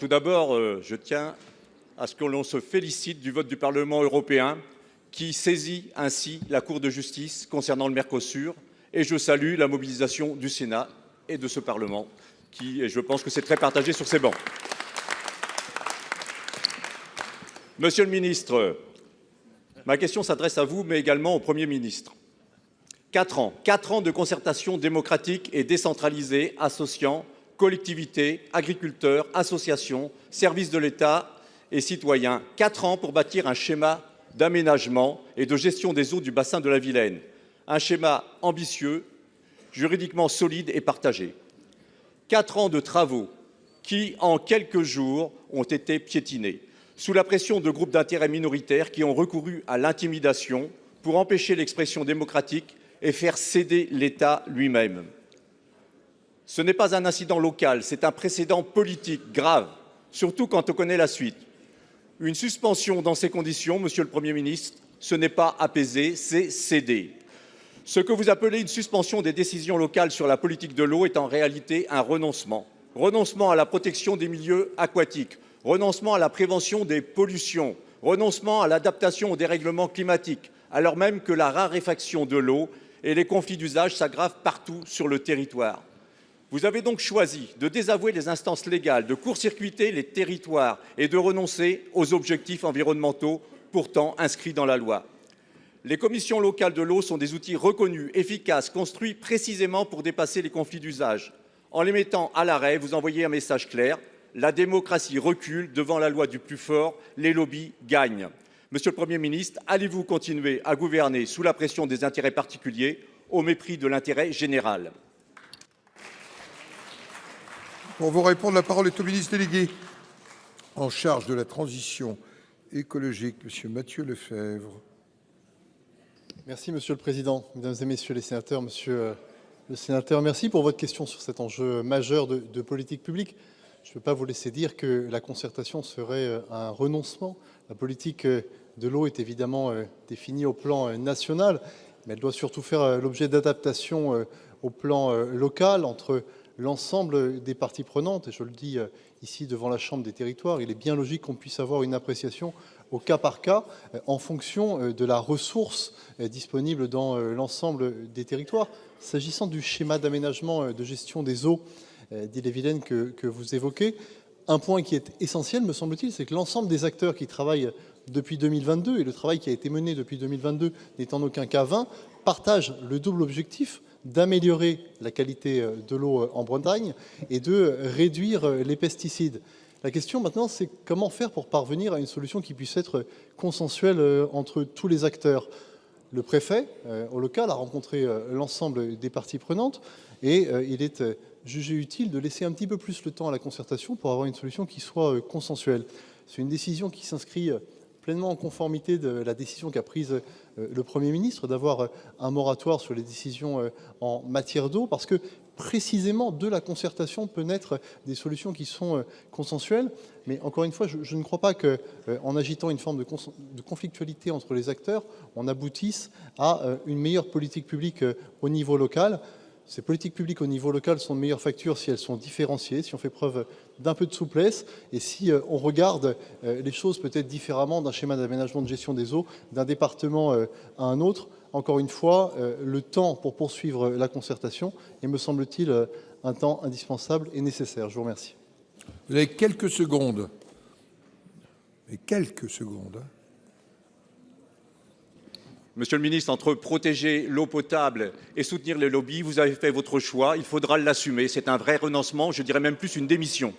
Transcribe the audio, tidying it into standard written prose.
Tout d'abord, je tiens à ce que l'on se félicite du vote du Parlement européen qui saisit ainsi la Cour de justice concernant le Mercosur. Et je salue la mobilisation du Sénat et de ce Parlement qui, et je pense que c'est très partagé sur ces bancs. Monsieur le ministre, ma question s'adresse à vous, mais également au Premier ministre. 4 ans de concertation démocratique et décentralisée associant collectivités, agriculteurs, associations, services de l'État et citoyens. 4 ans pour bâtir un schéma d'aménagement et de gestion des eaux du bassin de la Vilaine. Un schéma ambitieux, juridiquement solide et partagé. 4 ans de travaux qui, en quelques jours, ont été piétinés, sous la pression de groupes d'intérêts minoritaires qui ont recouru à l'intimidation pour empêcher l'expression démocratique et faire céder l'État lui-même. Ce n'est pas un incident local, c'est un précédent politique grave, surtout quand on connaît la suite. Une suspension dans ces conditions, Monsieur le Premier ministre, ce n'est pas apaiser, c'est céder. Ce que vous appelez une suspension des décisions locales sur la politique de l'eau est en réalité un renoncement. Renoncement à la protection des milieux aquatiques, renoncement à la prévention des pollutions, renoncement à l'adaptation au dérèglement climatique, alors même que la raréfaction de l'eau et les conflits d'usage s'aggravent partout sur le territoire. Vous avez donc choisi de désavouer les instances légales, de court-circuiter les territoires et de renoncer aux objectifs environnementaux pourtant inscrits dans la loi. Les commissions locales de l'eau sont des outils reconnus, efficaces, construits précisément pour dépasser les conflits d'usage. En les mettant à l'arrêt, vous envoyez un message clair. La démocratie recule devant la loi du plus fort, les lobbies gagnent. Monsieur le Premier ministre, allez-vous continuer à gouverner sous la pression des intérêts particuliers au mépris de l'intérêt général? Pour vous répondre, la parole est au ministre délégué en charge de la transition écologique, Monsieur Matthieu Lefèvre. Merci Monsieur le Président, Mesdames et Messieurs les sénateurs. Monsieur le sénateur, merci pour votre question sur cet enjeu majeur de politique publique. Je ne peux pas vous laisser dire que la concertation serait un renoncement. La politique de l'eau est évidemment définie au plan national, mais elle doit surtout faire l'objet d'adaptation au plan local entre l'ensemble des parties prenantes. Et je le dis ici devant la Chambre des territoires, il est bien logique qu'on puisse avoir une appréciation au cas par cas en fonction de la ressource disponible dans l'ensemble des territoires. S'agissant du schéma d'aménagement de gestion des eaux d'Ille-et-Vilaine que vous évoquez, un point qui est essentiel, me semble-t-il, c'est que l'ensemble des acteurs qui travaillent depuis 2022, et le travail qui a été mené depuis 2022 n'est en aucun cas vain, partagent le double objectif d'améliorer la qualité de l'eau en Bretagne et de réduire les pesticides. La question maintenant, c'est comment faire pour parvenir à une solution qui puisse être consensuelle entre tous les acteurs. Le préfet, au local, a rencontré l'ensemble des parties prenantes et il est jugé utile de laisser un petit peu plus le temps à la concertation pour avoir une solution qui soit consensuelle. C'est une décision qui s'inscrit pleinement en conformité de la décision qu'a prise le Premier ministre d'avoir un moratoire sur les décisions en matière d'eau, parce que précisément de la concertation peut naître des solutions qui sont consensuelles. Mais encore une fois, je ne crois pas qu'en agitant une forme de conflictualité entre les acteurs, on aboutisse à une meilleure politique publique au niveau local. Ces politiques publiques au niveau local sont de meilleure facture si elles sont différenciées, si on fait preuve d'un peu de souplesse et si on regarde les choses peut-être différemment d'un schéma d'aménagement de gestion des eaux d'un département à un autre. Encore une fois, le temps pour poursuivre la concertation est, me semble-t-il, un temps indispensable et nécessaire. Je vous remercie. Vous avez quelques secondes. Et quelques secondes. Monsieur le ministre, entre protéger l'eau potable et soutenir les lobbies, vous avez fait votre choix. Il faudra l'assumer. C'est un vrai renoncement, je dirais même plus une démission.